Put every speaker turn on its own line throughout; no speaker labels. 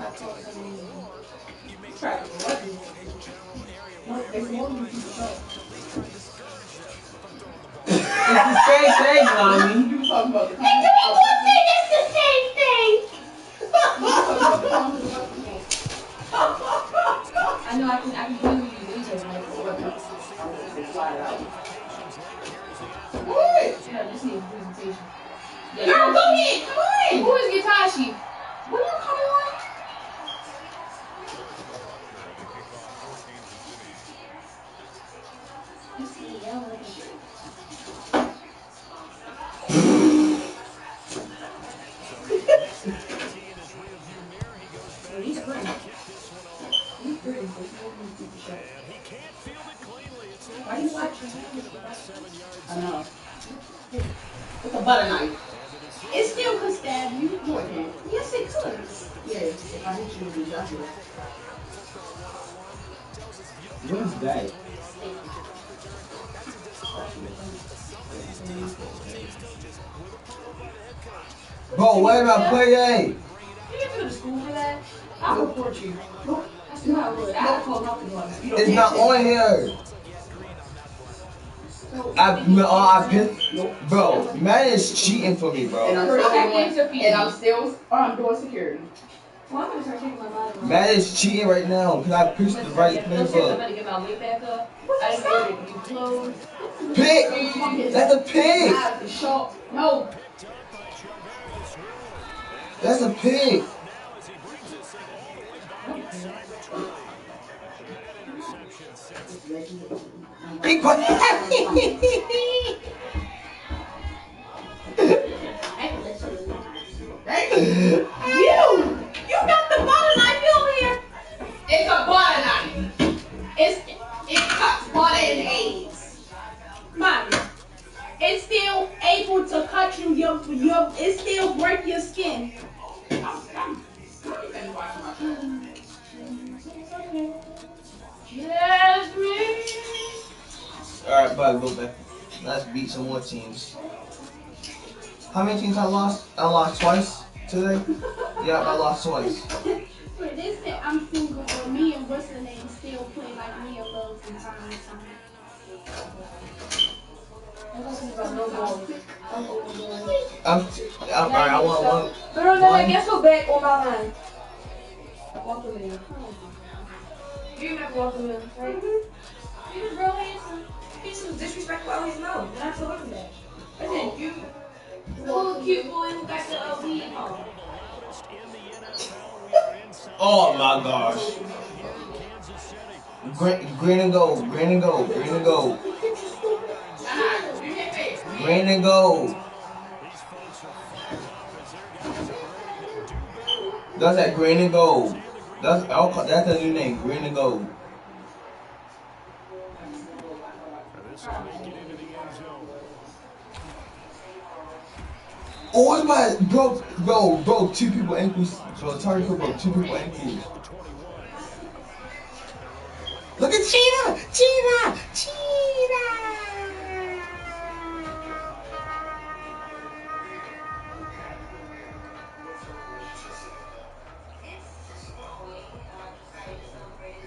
It's the same thing, mommy. You talking about the
it's the same thing. I know I can do you later, like slide it out. What? Yeah, just need a presentation. Yeah, girl, go ahead, come on. Who is Gitashi? What are you coming on? You see, yeah, like he's pretty. He's pretty, but he won't keep the shot. Why are you watching? I know. It's a butter knife. It still could stab you. No, it can't. Yes, it could. Yeah, if I hit you with the shot.
What is that? Bro, where my play at?
You get to go to school for that? I'll report you. That's not good. I'll call nothing on that.
It's not on here. Bro, man is cheating for me, bro.
And I'm still doing security. Well, I'm gonna start taking my body.
Man is cheating right now because I pushed the right play for.
I'm gonna get my weight back up. I just ordered new clothes.
Pig! That's a pig!
No.
That's a pig! Be quiet!
You got the butter knife over here. It's a butter knife. It cuts butter and eggs. Mommy, it's still able to cut you. It still break your skin.
Alright, bud, go back. Let's beat some more teams. How many teams I lost? I lost twice today? Yeah, I lost twice.
For this, I'm single, but me and what's the name still play like me and love from time to time.
Alright, I want one.
Girl, then I guess go back on my line. Walk him in. You never walk him in, right? He was real handsome. He's some disrespectful out his mouth. And I told him that. I said, you, the little cute boy who got the weed home.
Oh my gosh. Green and gold, green and gold, green and gold. Green and gold. That's that green and gold. That's the new name, green and gold. Oh, it's my bro, two people ankles. So target broke, two people ankles. Look at Cheetah! Cheetah! Cheetah!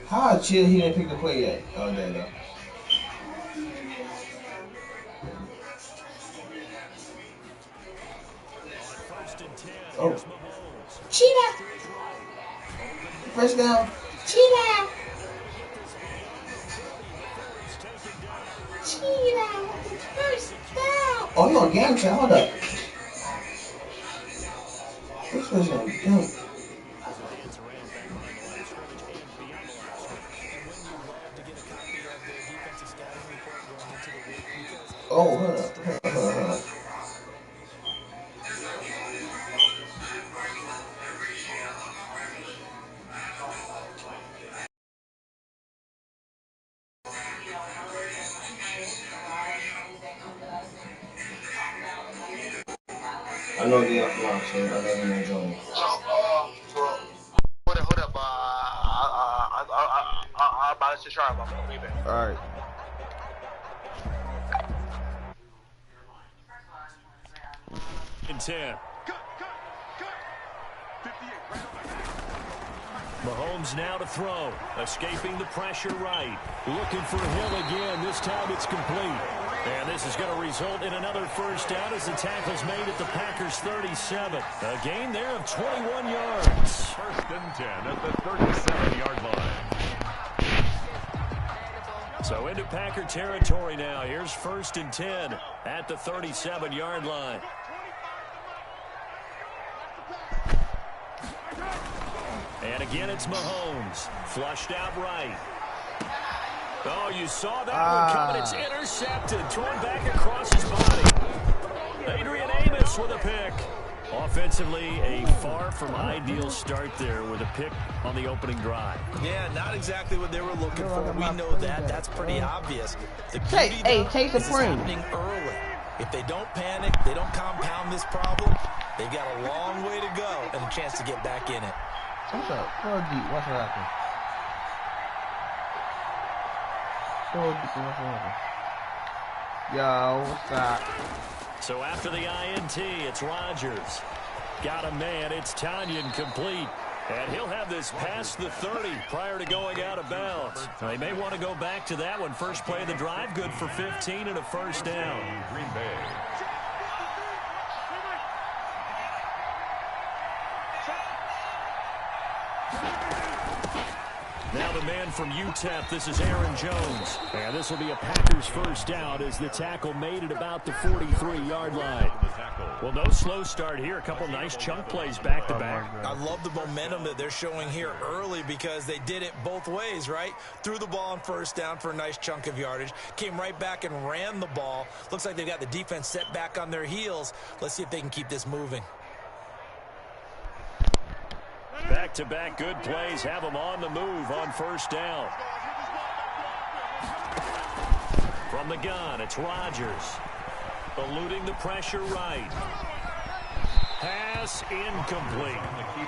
How Cheetah he didn't pick the play yet? Oh, there you go. Oh. Cheetah! First down. Cheetah! Cheetah! First down! Oh, you on game chat? Hold up. Which was on game? Oh, hold up. I know they are flying, so I know they're not joining.
Hold up. I'm about to try. I'm leaving.
All right.
In 10. Mahomes now to throw. Escaping the pressure right. Looking for Hill again. This time it's complete. And this is going to result in another first down as the tackle's made at the Packers' 37. A gain there of 21 yards.
First and 10 at the 37-yard line.
So into Packer territory now. Here's first and 10 at the 37-yard line. And again, it's Mahomes. Flushed out right. Oh, you saw that one coming. It's intercepted. Thrown back across his body. Adrian Amos with a pick. Offensively, a far from ideal start there with a pick on the opening drive.
Yeah, not exactly what they were looking for. We know that. That's pretty obvious. The beauty
Taste
is happening early. If they don't panic, they don't compound this problem, they've got a long way to go and a chance to get back in it.
What's up? Go deep. What's happening? Go deep. What's happening? Yo, what's that?
So after the INT, it's Rodgers. Got a man. It's Tanyan complete. And he'll have this past the 30 prior to going out of bounds. They may want to go back to that one. First play of the drive, good for 15 and a first down.
Green Bay.
Now the man from UTEP, this is Aaron Jones. And this will be a Packers first down as the tackle made at about the 43-yard line. Well, no slow start here. A couple nice chunk plays back-to-back.
I love the momentum that they're showing here early because they did it both ways, right? Threw the ball on first down for a nice chunk of yardage. Came right back and ran the ball. Looks like they've got the defense set back on their heels. Let's see if they can keep this moving.
Back-to-back good plays have them on the move on first down. From the gun, it's Rodgers. Eluding the pressure right. Pass incomplete.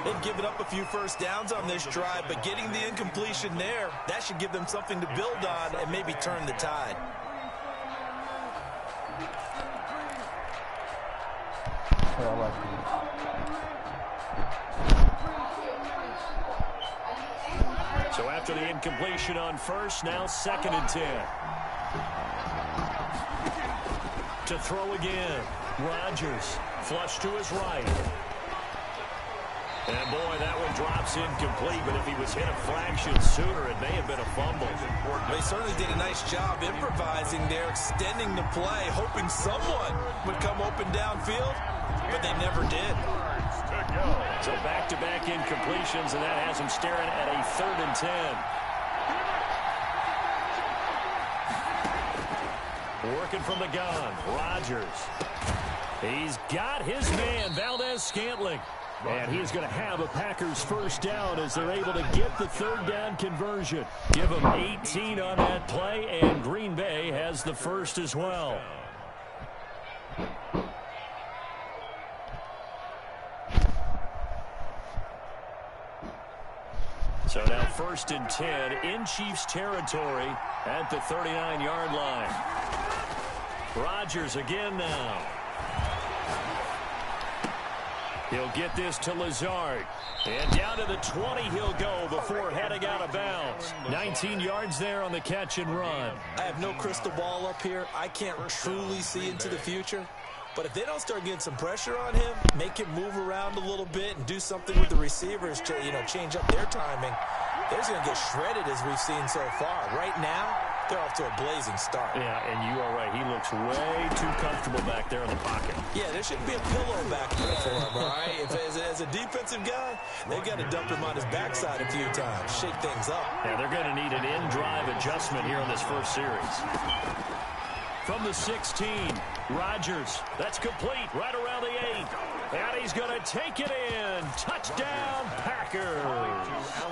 They've given up a few first downs on this drive, but getting the incompletion there, that should give them something to build on and maybe turn the tide.
So after the incompletion on first, now second and 10. To throw again. Rodgers flush to his right. And boy, that one drops incomplete, but if he was hit a fraction sooner, it may have been a fumble.
They certainly did a nice job improvising there, extending the play, hoping someone would come open downfield, but they never did.
So back-to-back incompletions, and that has him staring at a 3rd and 10. Working from the gun, Rodgers. He's got his man, Valdez-Scantling. And he's going to have a Packers first down as they're able to get the 3rd down conversion. Give them 18 on that play, and Green Bay has the first as well. So now 1st and 10 in Chiefs territory at the 39-yard line. Rodgers again now. He'll get this to Lazard. And down to the 20 he'll go before heading out of bounds. 19 yards there on the catch and run.
I have no crystal ball up here. I can't truly see into the future. But if they don't start getting some pressure on him, make him move around a little bit and do something with the receivers to, change up their timing, they're just going to get shredded as we've seen so far. Right now, they're off to a blazing start.
Yeah, and you are right. He looks way too comfortable back there in the pocket.
Yeah, there shouldn't be a pillow back there for him, all right? As a defensive guy, they've got to dump him on his backside a few times, shake things up.
Yeah, they're going to need an in-drive adjustment here in this first series. From the 16, Rodgers. That's complete right around the 8. And he's going to take it in. Touchdown, Packers.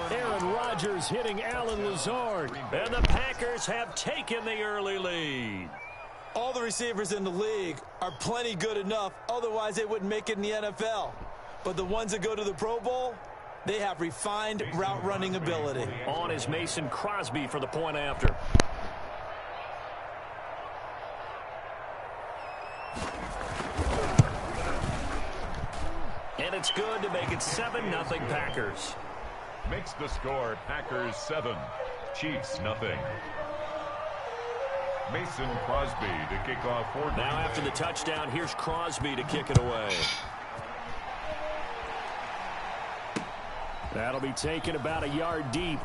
Aaron Rodgers hitting Alan Lazard. And the Packers have taken the early lead.
All the receivers in the league are plenty good enough. Otherwise, they wouldn't make it in the NFL. But the ones that go to the Pro Bowl, they have refined route running ability.
On is Mason Crosby for the point after. And it's good to make it 7-0 Packers.
makes the score Packers 7, Chiefs nothing. Mason Crosby to kick off for Green Bay.
Now after the touchdown, here's Crosby to kick it away. That'll be taken about a yard deep.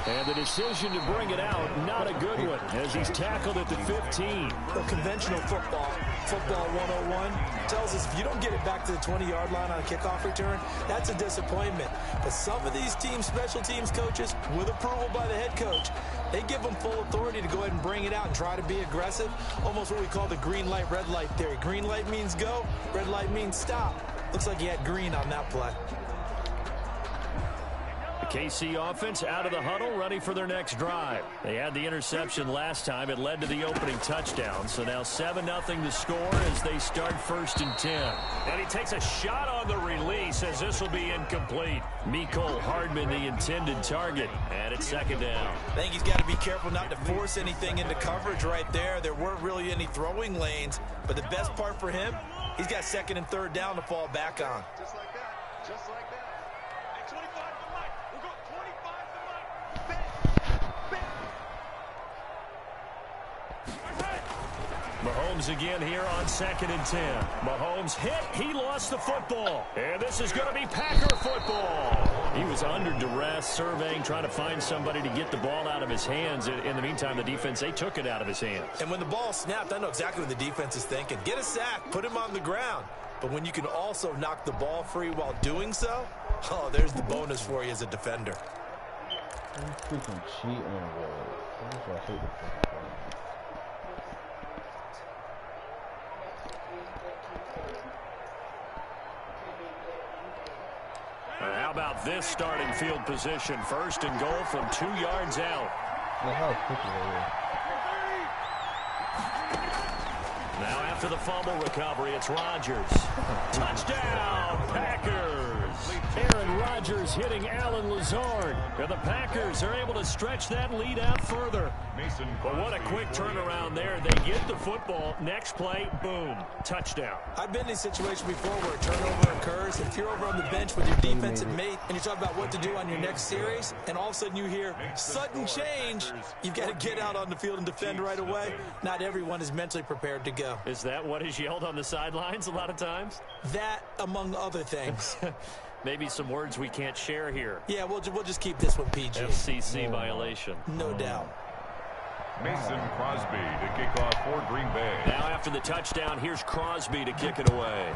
And the decision to bring it out, not a good one, as he's tackled at the 15.
Well, conventional football 101, tells us if you don't get it back to the 20-yard line on a kickoff return, that's a disappointment. But some of these teams, special teams coaches, with approval by the head coach, they give them full authority to go ahead and bring it out and try to be aggressive. Almost what we call the green light, red light theory. Green light means go, red light means stop. Looks like he had green on that play.
KC offense out of the huddle, ready for their next drive. They had the interception last time. It led to the opening touchdown. So now 7-0 the score as they start 1st and 10. And he takes a shot on the release as this will be incomplete. Mecole Hardman, the intended target. And it's 2nd down.
I think he's got to be careful not to force anything into coverage right there. There weren't really any throwing lanes. But the best part for him, he's got 2nd and 3rd down to fall back on.
Just like that. Just like that.
Mahomes again here on 2nd and 10. Mahomes hit. He lost the football. And this is going to be Packer football. He was under duress, surveying, trying to find somebody to get the ball out of his hands. In the meantime, the defense, they took it out of his hands.
And when the ball snapped, I know exactly what the defense is thinking. Get a sack. Put him on the ground. But when you can also knock the ball free while doing so, oh, there's the bonus for you as a defender.
I'm freaking cheating, bro. That's why I hate the freaking ball.
How about this starting field position? 1st and goal from 2 yards out.
How quick is it?
Now after the fumble recovery, it's Rodgers. Touchdown, Packers. Aaron Rodgers hitting Allen Lazard. And the Packers are able to stretch that lead out further. But what a quick turnaround there. They get the football. Next play, boom, touchdown.
I've been in a situation before where a turnover occurs. If you're over on the bench with your defensive mate and you talk about what to do on your next series, and all of a sudden you hear sudden change, you've got to get out on the field and defend right away. Not everyone is mentally prepared to go.
Is that what is yelled on the sidelines a lot of times?
That, among other things.
Maybe some words we can't share here.
Yeah, we'll just keep this one PG.
FCC violation.
No doubt.
Mason Crosby to kick off for Green Bay.
Now after the touchdown, here's Crosby to kick it away.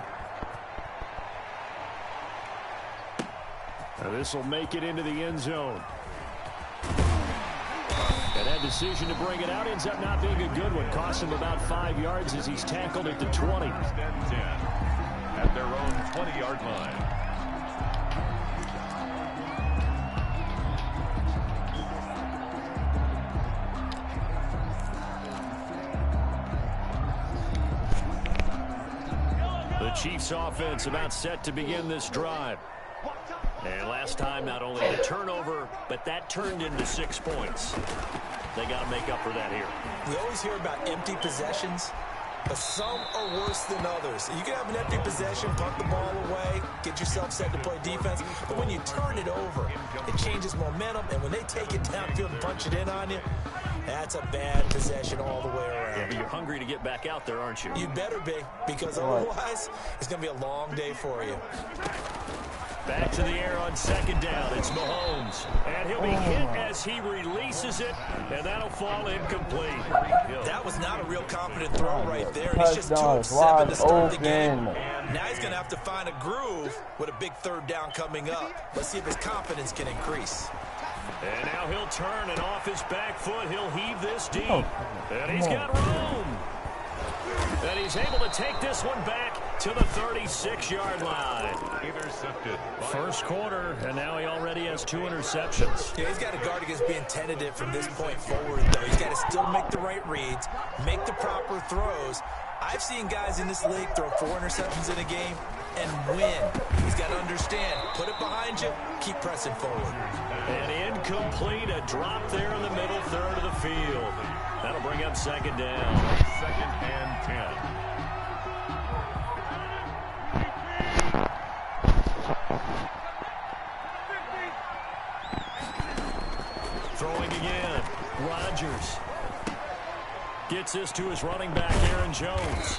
Now this will make it into the end zone. And that decision to bring it out ends up not being a good one. Cost him about 5 yards as he's tackled at the 20.
10 at their own 20-yard line.
The Chiefs offense about set to begin this drive. And last time, not only the turnover, but that turned into 6 points. They got to make up for that here.
We always hear about empty possessions, but some are worse than others. You can have an empty possession, punt the ball away, get yourself set to play defense, but when you turn it over, it changes momentum, and when they take it downfield and punch it in on you, that's a bad possession all the way around.
Yeah, but you're hungry to get back out there, aren't you?
You better be, because otherwise, it's going to be a long day for you.
Back to the air on 2nd down. It's Mahomes. And he'll be hit as he releases it, and that'll fall incomplete.
That was not a real confident throw right there. And he's just 2 of 7 to start the game. Now he's going to have to find a groove with a big 3rd down coming up. Let's see if his confidence can increase.
And now he'll turn, and off his back foot, he'll heave this deep. And he's got room. And he's able to take this one back to the 36-yard line.
Intercepted.
1st quarter, and now he already has 2 interceptions.
Yeah, he's got to guard against being tentative from this point forward, though. He's got to still make the right reads, make the proper throws. I've seen guys in this league throw 4 interceptions in a game and win. He's got to understand, put it behind you, keep pressing forward.
And incomplete, a drop there in the middle third of the field. That'll bring up 2nd down.
2nd and 10.
Throwing again. Rodgers gets this to his running back, Aaron Jones.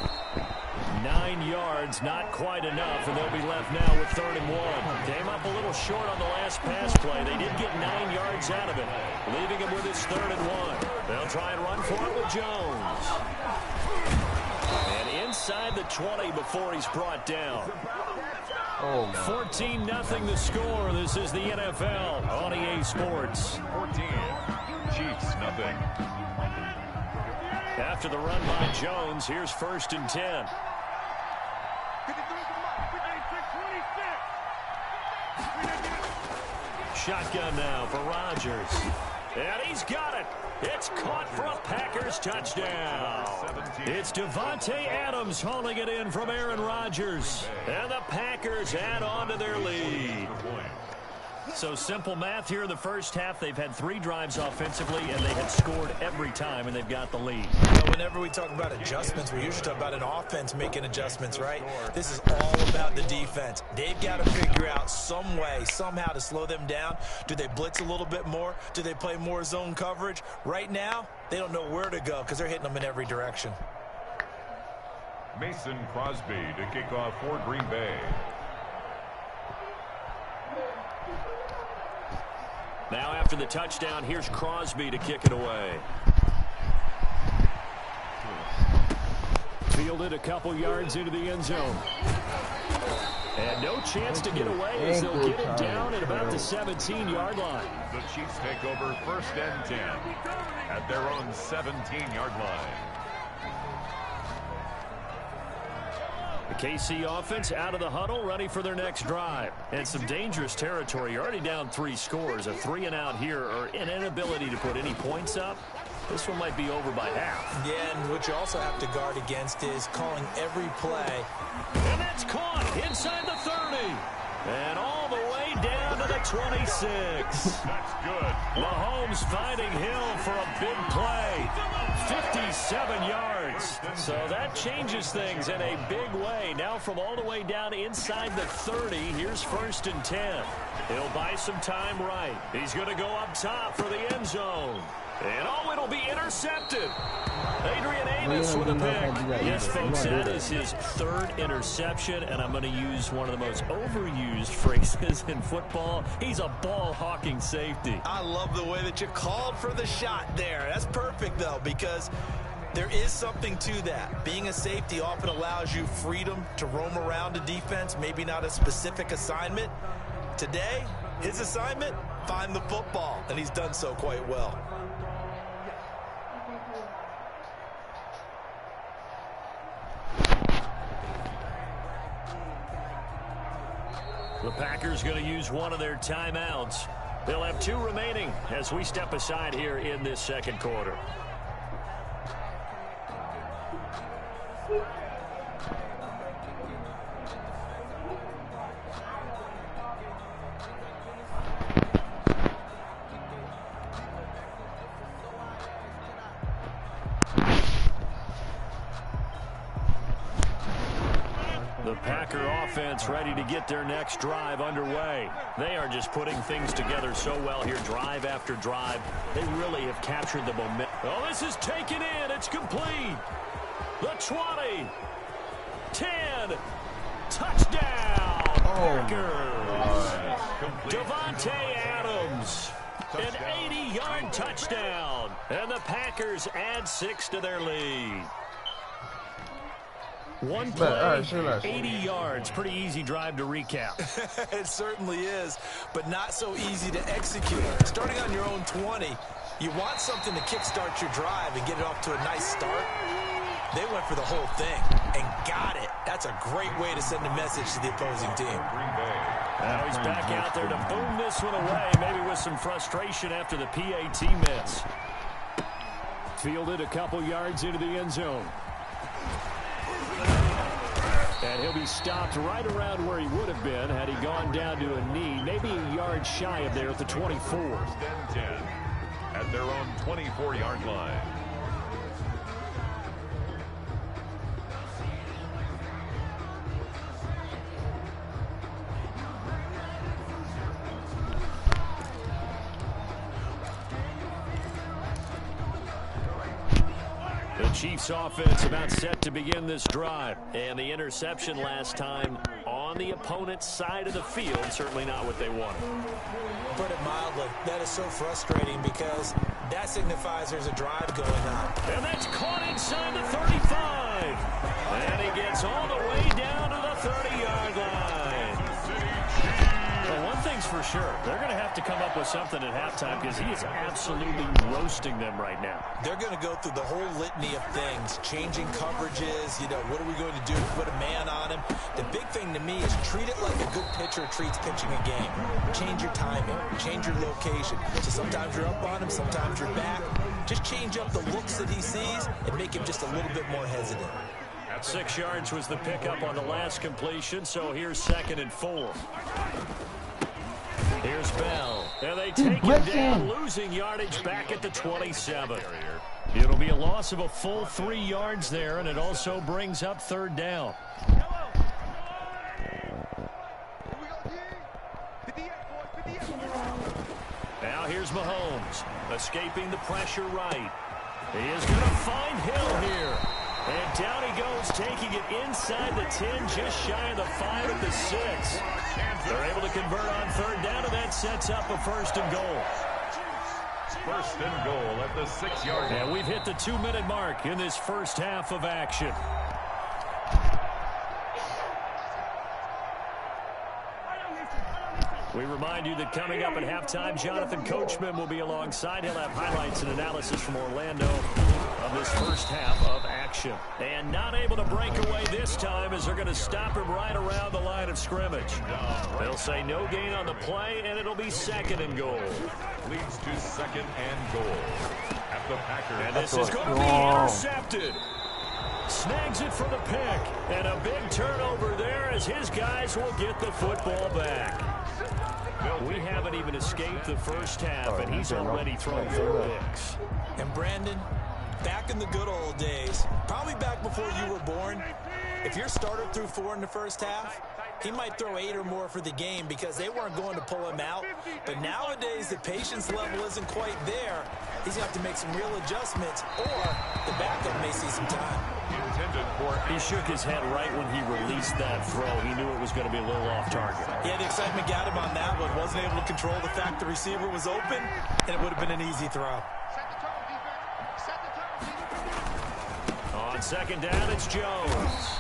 9 yards, not quite enough, and they'll be left now with 3rd and 1. Came up a little short on the last pass play. They did get 9 yards out of it, leaving him with his 3rd and 1. They'll try and run for it with Jones. And inside the 20 before he's brought down. 14-0 the score. This is the NFL on EA Sports.
14. Chiefs, nothing.
After the run by Jones, here's 1st and 10. Shotgun now for Rodgers. And he's got it. It's caught for a Packers touchdown. It's Davante Adams hauling it in from Aaron Rodgers. And the Packers add on to their lead. So simple math here in the first half. They've had 3 drives offensively, and they had scored every time, and they've got the lead.
Whenever we talk about adjustments, we usually talk about an offense making adjustments, right? This is all about the defense. They've got to figure out some way, somehow to slow them down. Do they blitz a little bit more? Do they play more zone coverage? Right now, they don't know where to go because they're hitting them in every direction.
Mason Crosby to kick off for Green Bay.
Now after the touchdown, here's Crosby to kick it away. Fielded a couple yards into the end zone. And no chance to get away as they'll get it down at about the 17-yard line.
The Chiefs take over 1st and 10 at their own 17-yard line.
The KC offense out of the huddle, ready for their next drive. And some dangerous territory. You're already down 3 scores. A 3-and-out here, or an inability to put any points up. This one might be over by half.
Yeah, and what you also have to guard against is calling every play.
And that's caught inside the 30. And all the way down to the 26.
That's good.
Mahomes finding Hill for a big play. 57 yards. So that changes things in a big way. Now from all the way down inside the 30, here's 1st and 10. He'll buy some time right. He's going to go up top for the end zone. And oh, it'll be intercepted. Adrian Amos with a pick. Yes, folks, that is his 3rd interception, and I'm going to use one of the most overused phrases in football. He's a ball-hawking safety.
I love the way that you called for the shot there. That's perfect, though, because there is something to that. Being a safety often allows you freedom to roam around a defense, maybe not a specific assignment. Today, his assignment, find the football, and he's done so quite well.
The Packers going to use one of their timeouts. They'll have 2 remaining as we step aside here in this 2nd quarter. The Packer offense ready to get their next drive underway. They are just putting things together so well here, drive after drive. They really have captured the momentum. Oh, this is taken in. It's complete. The 20. 10. Touchdown. Packers. Davante Adams. An 80-yard touchdown. And the Packers add 6 to their lead. One play, 80 yards. Pretty easy drive to recap.
It certainly is, but not so easy to execute. Starting on your own 20, you want something to kickstart your drive and get it off to a nice start. They went for the whole thing and got it. That's a great way to send a message to the opposing team.
Now he's back out there to boom this one away, maybe with some frustration after the PAT miss. Fielded a couple yards into the end zone. And he'll be stopped right around where he would have been had he gone down to a knee, maybe a yard shy of there at the 24.
1st and 10 at their own 24-yard line.
Chiefs offense about set to begin this drive. And the interception last time on the opponent's side of the field. Certainly not what they wanted.
Put it mildly, that is so frustrating because that signifies there's a drive going on.
And that's caught inside the 35. And he gets all the way down to the 30-yard line. Well, one thing's for sure. They're going to have to come up with something at halftime because he is absolutely roasting them right now.
They're going to go through the whole litany of things, changing coverages, what are we going to do? Put a man on him. The big thing to me is treat it like a good pitcher treats pitching a game. Change your timing, change your location. So sometimes you're up on him, sometimes you're back. Just change up the looks that he sees and make him just a little bit more hesitant.
6 yards was the pickup on the last completion, so here's 2nd and 4. Here's Bell. And they take him down, losing yardage back at the 27. It'll be a loss of a full 3 yards there, and it also brings up 3rd down. Now here's Mahomes, escaping the pressure right. He is going to find Hill here. And down he goes, taking it inside the 10, just shy of the 5 at the 6. They're able to convert on 3rd down, and that sets up a 1st and goal.
1st and goal at the 6-yard line.
And we've hit the 2-minute mark in this first half of action. We remind you that coming up at halftime, Jonathan Coachman will be alongside. He'll have highlights and analysis from Orlando of this first half of action. And not able to break away this time as they're going to stop him right around the line of scrimmage. They'll say no gain on the play, and it'll be 2nd and goal.
Leads to 2nd and goal at the Packers.
And this is going to be intercepted. Snags it for the pick. And a big turnover there as his guys will get the football back. We haven't even escaped the first half, and he's already thrown 4 picks.
And Brandon, back in the good old days, probably back before you were born, if your starter threw 4 in the first half, he might throw 8 or more for the game because they weren't going to pull him out. But nowadays, the patience level isn't quite there. He's going to have to make some real adjustments, or the backup may see some time.
He shook his head right when he released that throw. He knew it was going to be a little off target.
Yeah, the excitement got him on that one. Wasn't able to control the fact the receiver was open, and it would have been an easy throw.
On 2nd down, it's Jones.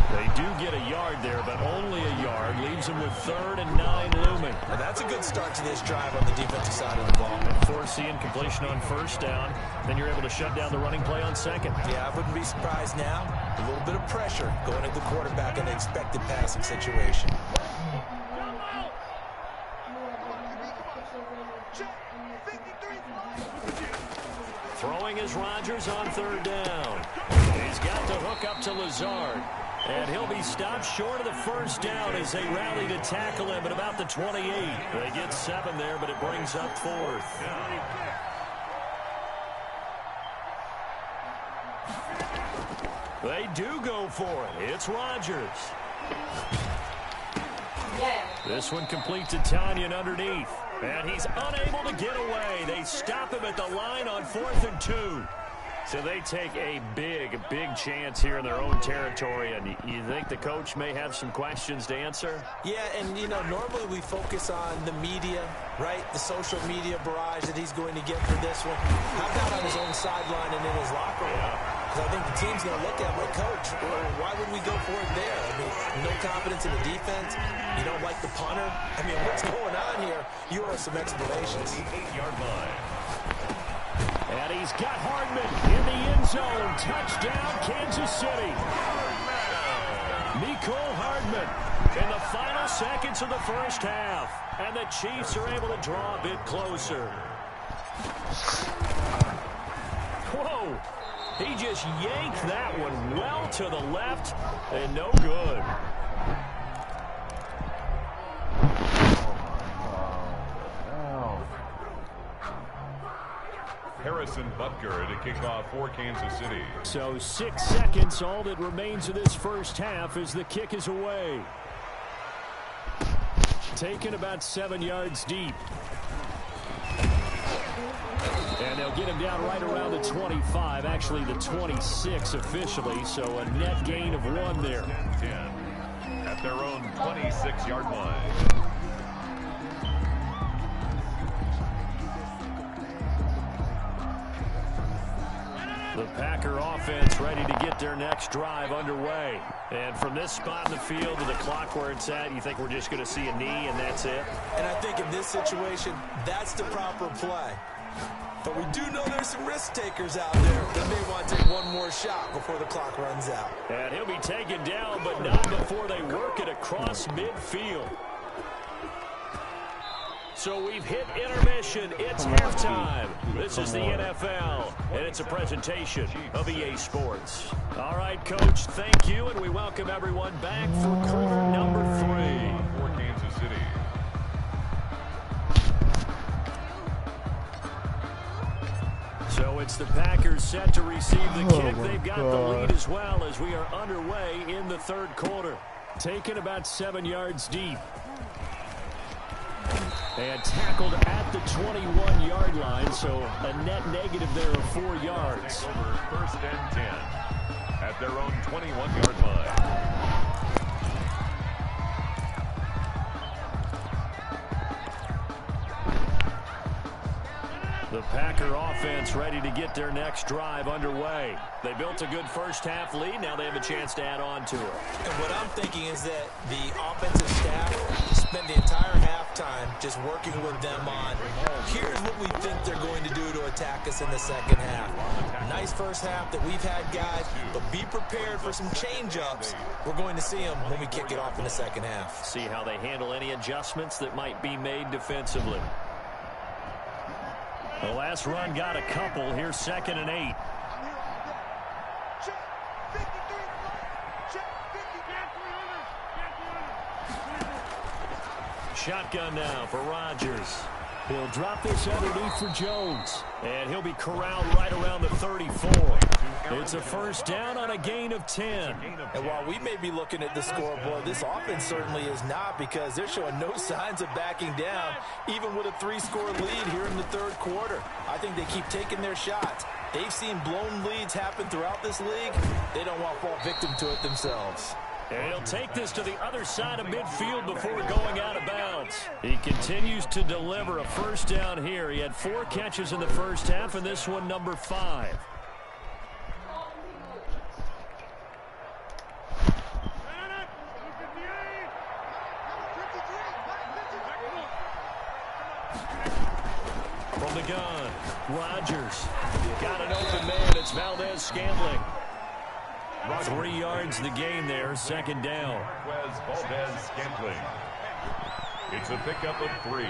They do get a yard there, but only a yard. Leaves them with 3rd and 9 looming.
Well, that's a good start to this drive on the defensive side of the ball.
And force the incompletion on 1st down. Then you're able to shut down the running play on 2nd.
Yeah, I wouldn't be surprised now. A little bit of pressure going at the quarterback in an expected passing situation.
Throwing is Rodgers on 3rd down. He's got the hook up to Lazard. And he'll be stopped short of the 1st down as they rally to tackle him at about the 28. They get 7 there, but it brings up 4th. They do go for it. It's Rodgers. This one complete to Tanyan underneath. And he's unable to get away. They stop him at the line on 4th and 2. So they take a big chance here in their own territory. And you think the coach may have some questions to answer?
Yeah, and, normally we focus on the media, right? The social media barrage that he's going to get for this one. How about on his own sideline and in his locker room? Because I think the team's going to look at my coach. Well, why would we go for it there? I mean, no confidence in the defense. You don't like the punter. I mean, what's going on here? You owe us some explanations.
8-yard line.
And he's got Hardman in the end zone. Touchdown, Kansas City. Mecole Hardman in the final seconds of the first half. And the Chiefs are able to draw a bit closer. Whoa. He just yanked that one well to the left and no good.
Harrison Butker to kick off for Kansas City.
So 6 seconds, all that remains of this first half as the kick is away. Taken about 7 yards deep. And they'll get him down right around the 25, actually the 26 officially, so a net gain of 1 there.
10 at their own 26-yard line.
The Packer offense ready to get their next drive underway. And from this spot in the field to the clock where it's at, you think we're just going to see a knee and that's it?
And I think in this situation, that's the proper play. But we do know there's some risk takers out there that may want to take one more shot before the clock runs out.
And he'll be taken down, but not before they work it across midfield. So we've hit intermission. It's halftime. This is the NFL, and it's a presentation of EA Sports. All right, Coach, thank you, and we welcome everyone back for quarter number 3.
For Kansas City.
So it's the Packers set to receive the kick. They've got the lead as well as we are underway in the third quarter. Taken about 7 yards deep. And tackled at the 21-yard line, so a net negative there of 4 yards.
Over first and 10 at their own 21-yard line.
The Packer offense ready to get their next drive underway. They built a good first-half lead. Now they have a chance to add on to it.
And what I'm thinking is that the offensive staff spent the entire halftime just working with them on, here's what we think they're going to do to attack us in the second half. Nice first half that we've had, guys, but be prepared for some change-ups. We're going to see them when we kick it off in the second half.
See how they handle any adjustments that might be made defensively. The last run got a couple. Here's 2nd and 8. Shotgun now for Rodgers. He'll drop this underneath for Jones. And he'll be corralled right around the 34. It's a first down on a gain of 10.
And while we may be looking at the scoreboard, this offense certainly is not, because they're showing no signs of backing down, even with a 3-score lead here in the third quarter. I think they keep taking their shots. They've seen blown leads happen throughout this league. They don't want to fall victim to it themselves.
And he'll take this to the other side of midfield before going out of bounds. He continues to deliver a first down here. He had 4 catches in the first half, and this one number 5. From the gun, Rodgers got an open man. It's Valdez-Scantling. 3 yards the gain there, second down.
Valdez-Scantling. It's a pickup of 3.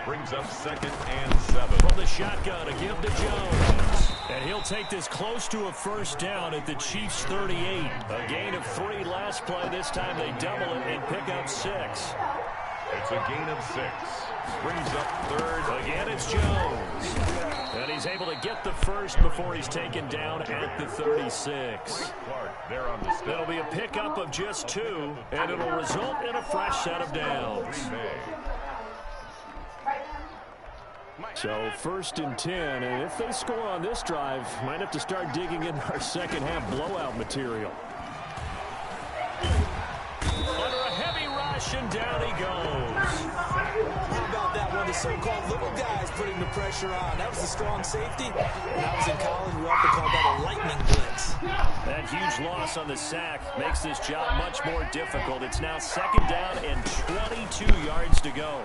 Brings up 2nd and 7.
From the shotgun, a give to Jones. And he'll take this close to a first down at the Chiefs' 38. A gain of 3 last play. This time they double it and pick up 6.
It's a gain of 6. Brings up 3rd.
Again, it's Jones. And he's able to get the first before he's taken down at the 36.
Clark there on the step.
That'll be a pickup of just 2, and it'll result in a fresh set of downs. So 1st and 10, and if they score on this drive, might have to start digging in our second half blowout material. Under a heavy rush, and down he goes.
How about that one? The so-called little guys putting the pressure on. That was the strong safety. When I was in college, we often called that a lightning blitz.
That huge loss on the sack makes this job much more difficult. It's now 2nd down and 22 yards to go.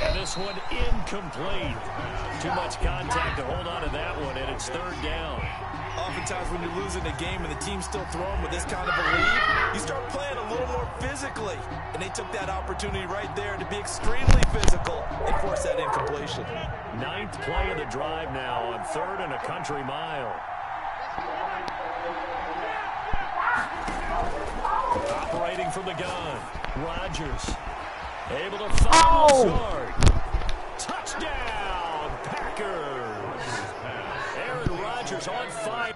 And this one incomplete. Too much contact to hold on to that one, and it's 3rd down.
Oftentimes when you're losing a game and the team's still throwing with this kind of a lead, you start playing a little more physically. And they took that opportunity right there to be extremely physical and force that incompletion.
9th play of the drive now on 3rd and a country mile. Operating from the gun, Rodgers. Able to follow hard. Touchdown, Packers. Aaron Rodgers on fire.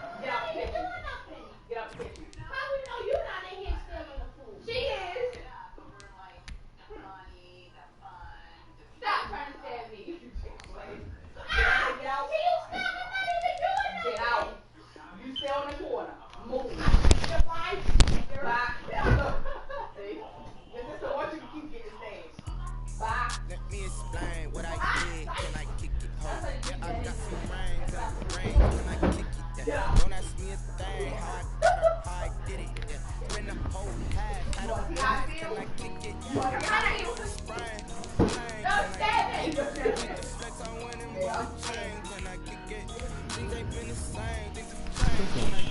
She is. Stop trying to say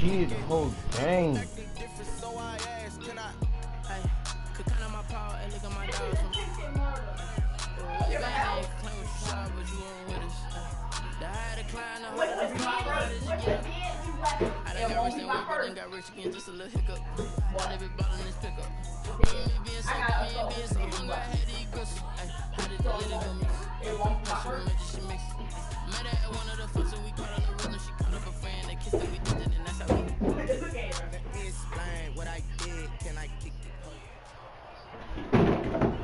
Shit, the whole game.
Got rich again, just a little hiccup. Wanna be ballin' this pickup. Met her at one of the functions, we caught on the rhythm. She called up a friend, they kissed and we did it, and that's how we explain what I did. Can I kick it?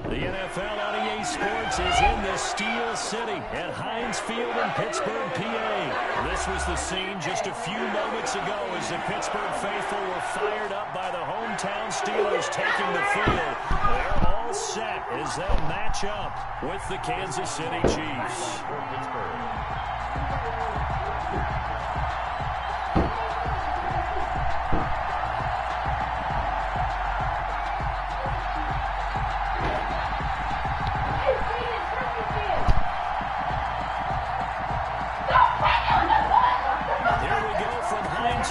The NFL on EA Sports is in the Steel City at Heinz Field in Pittsburgh, PA. This was the scene just a few moments ago as the Pittsburgh faithful were fired up by the hometown Steelers taking the field. They're all set as they'll match up with the Kansas City Chiefs.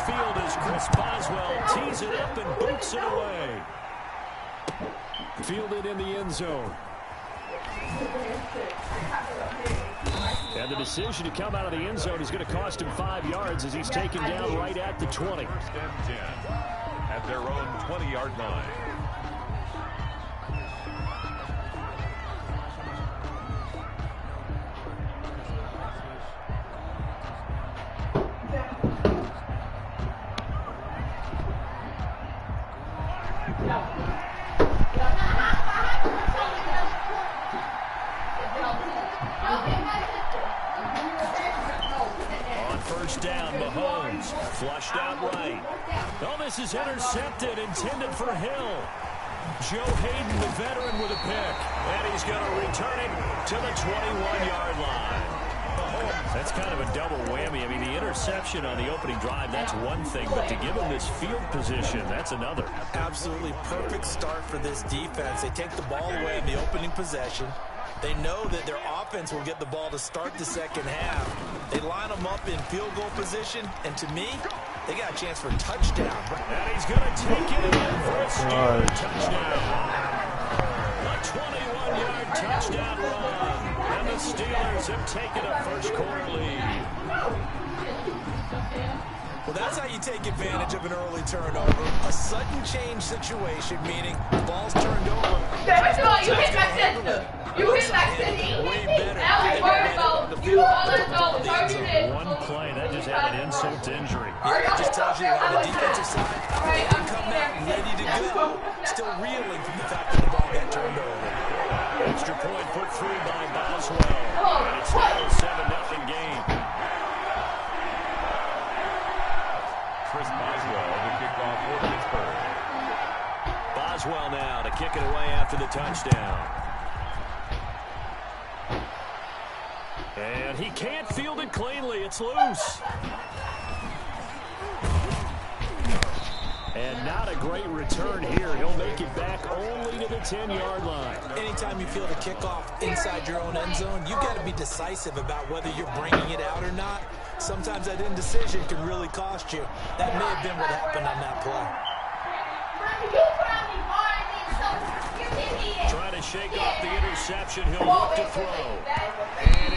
Field as Chris Boswell tees it up and boots it away. Fielded in the end zone. And the decision to come out of the end zone is going to cost him 5 yards as he's taken down right at the 20.
First and 10 at their own 20-yard line.
Flushed out right. Oh, this is intercepted, intended for Hill. Joe Hayden, the veteran, with a pick. And he's going to return it to the 21-yard line. That's kind of a double whammy. I mean, the interception on the opening drive, that's one thing. But to give him this field position, that's another.
Absolutely perfect start for this defense. They take the ball away in the opening possession. They know that their offense will get the ball to start the second half. They line them up in field goal position, and to me, they got a chance for a touchdown.
And he's going to take it in for a Steeler touchdown. A 21-yard touchdown run. And the Steelers have taken a first-quarter lead.
Well, that's how you take advantage of an early turnover. A sudden change situation, meaning the ball's turned over.
You hit my sister. You hit my sister.
Way better.
I was worried about you all alone.
One play, that just had an insult to injury.
Yeah, it just tells you on the defensive side, they can come out ready to go. Still reeling from the fact that the ball got turned over.
Extra point put through by Boswell. And it's now a 7-0 game.
Chris Boswell, the kickoff for Pittsburgh.
Boswell now to kick it away after the touchdown. And he can't field it cleanly. It's loose. And not a great return here. He'll make it back only to the 10-yard line.
Anytime you field a kickoff inside your own end zone, you've got to be decisive about whether you're bringing it out or not. Sometimes that indecision can really cost you. That may have been what happened on that play.
Trying to shake off the interception. He'll look to throw.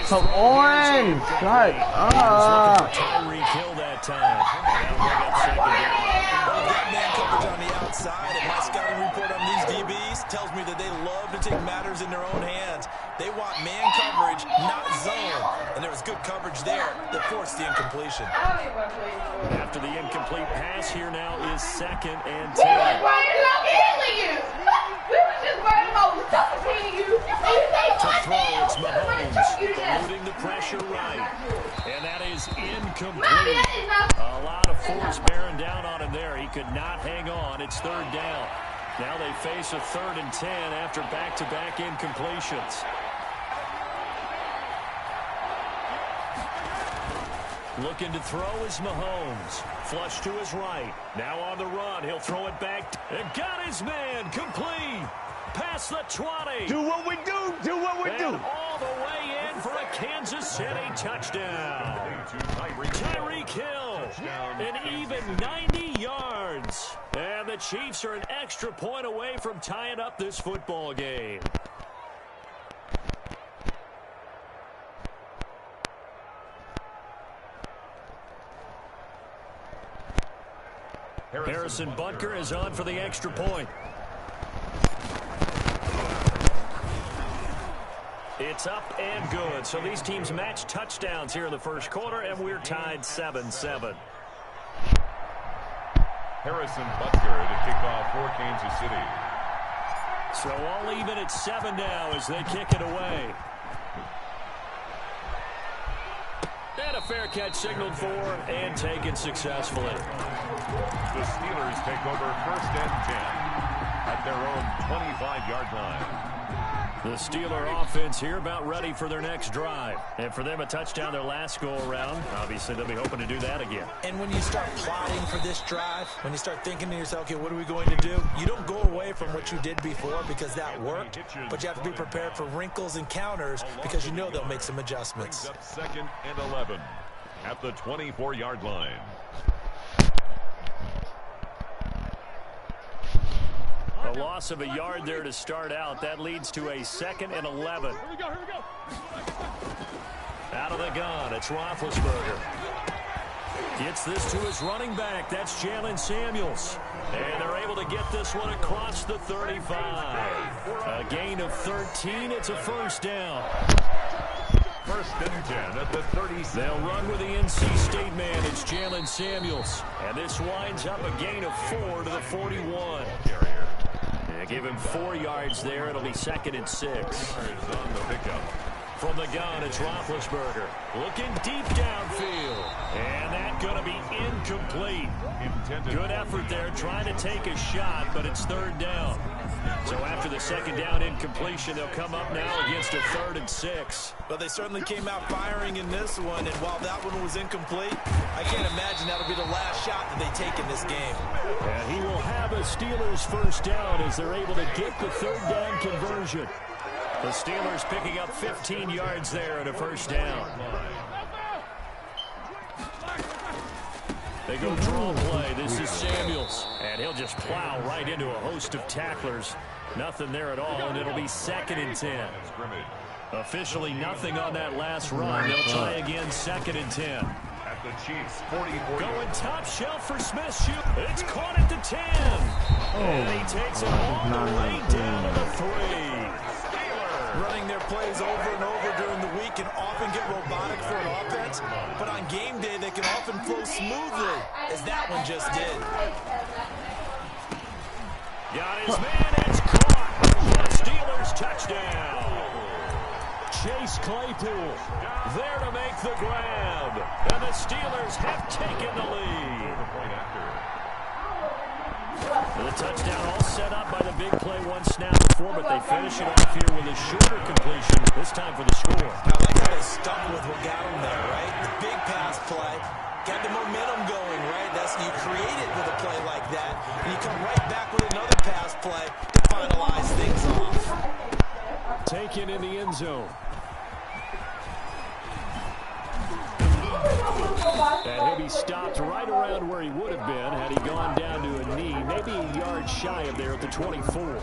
Come on! Shut up!
Tyreek Hill that time. Now bring up second down.
That man coverage on the outside, and my scouting report on these DBs tells me that they love to take matters in their own hands. They want man coverage, not zone. And there was good coverage there that forced the incompletion.
After the incomplete pass, here now is 2nd and 10.
We was worried about killing you. We was just worried about suffocating you.
To throw, it's Mahomes, eluding the pressure right. And that is incomplete. A lot of force bearing down on him there. He could not hang on. It's 3rd down. Now they face a 3rd and 10 after back-to-back incompletions. Looking to throw is Mahomes. Flush to his right. Now on the run. He'll throw it back. And got his man. Complete. Past the 20.
Do what we do. Do what we do.
All the way in for a Kansas City touchdown. Tyreek Hill. An even 90 yards. And the Chiefs are an extra point away from tying up this football game. Harrison Butker is on for the extra point. It's up and good. So these teams match touchdowns here in the first quarter, and we're tied 7-7.
Harrison Butker to kick off for Kansas City.
So all even at 7 now as they kick it away. And a fair catch signaled for and taken successfully.
The Steelers take over 1st and 10 at their own 25-yard line.
The Steeler offense here about ready for their next drive. And for them, a touchdown their last go-around. Obviously, they'll be hoping to do that again.
And when you start plotting for this drive, when you start thinking to yourself, okay, what are we going to do? You don't go away from what you did before because that worked, but you have to be prepared for wrinkles and counters because you know they'll make some adjustments.
Up 2nd and 11 at the 24-yard line.
A loss of a yard there to start out. That leads to a 2nd and 11. Here we go. Out of the gun, it's Roethlisberger. Gets this to his running back. That's Jalen Samuels. And they're able to get this one across the 35. A gain of 13. It's a first down.
1st and 10 at the 36.
They'll run with the NC State man. It's Jalen Samuels. And this winds up a gain of 4 to the 41. They give him 4 yards there. It'll be 2nd and 6.
On the pickup.
From the gun, it's Roethlisberger. Looking deep downfield. And that's going to be incomplete. Good effort there, trying to take a shot, but it's 3rd down. So after the 2nd down incompletion, they'll come up now against a 3rd and 6.
But they certainly came out firing in this one, and while that one was incomplete, I can't imagine that'll be the last shot that they take in this game.
And he will have a Steelers first down as they're able to get the 3rd down conversion. The Steelers picking up 15 yards there at a first down. They go draw play. This is Samuels. And he'll just plow right into a host of tacklers. Nothing there at all, and it'll be 2nd and 10. Officially nothing on that last run. They'll try again 2nd and 10.
At the Chiefs, 44.
Going top shelf for Smith. It's caught at the 10. And he takes it all the way down to the 3.
Running their plays over and over during the week can often get robotic for an offense, but on game day they can often flow smoothly, as that one just did.
Got his man, it's caught. The Steelers touchdown. Chase Claypool there to make the grab, and the Steelers have taken the lead. The touchdown all set up by the big play one snap before, but they finish it off here with a shorter completion, this time for the score.
I like how they stuck with what got them there, right? The big pass play, got the momentum going, right? That's you create it with a play like that, and you come right back with another pass play to finalize things off.
Taken in the end zone. And he'll be stopped right around where he would have been had he gone down to a knee, maybe a yard shy of there at the 24.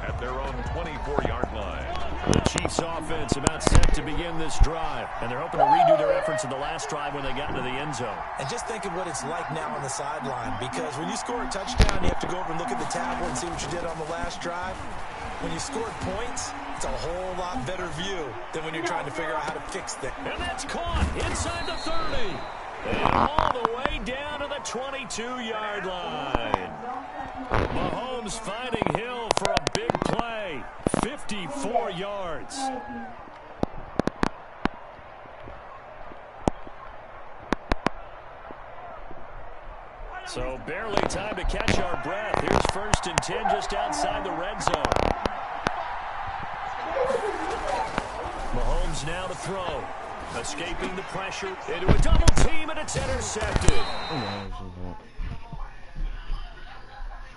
At their own 24-yard line.
The Chiefs offense about set to begin this drive, and they're hoping to redo their efforts in the last drive when they got into the end zone.
And just think of what it's like now on the sideline, because when you score a touchdown, you have to go over and look at the tablet and see what you did on the last drive. When you scored points, it's a whole lot better view than when you're trying to figure out how to fix things.
And that's caught inside the 30. And all the way down to the 22-yard line. Mahomes finding Hill for a big play. 54 yards. So barely time to catch our breath. Here's 1st and 10 just outside the red zone. Mahomes now to throw. Escaping the pressure into a double team, and it's intercepted.
Oh,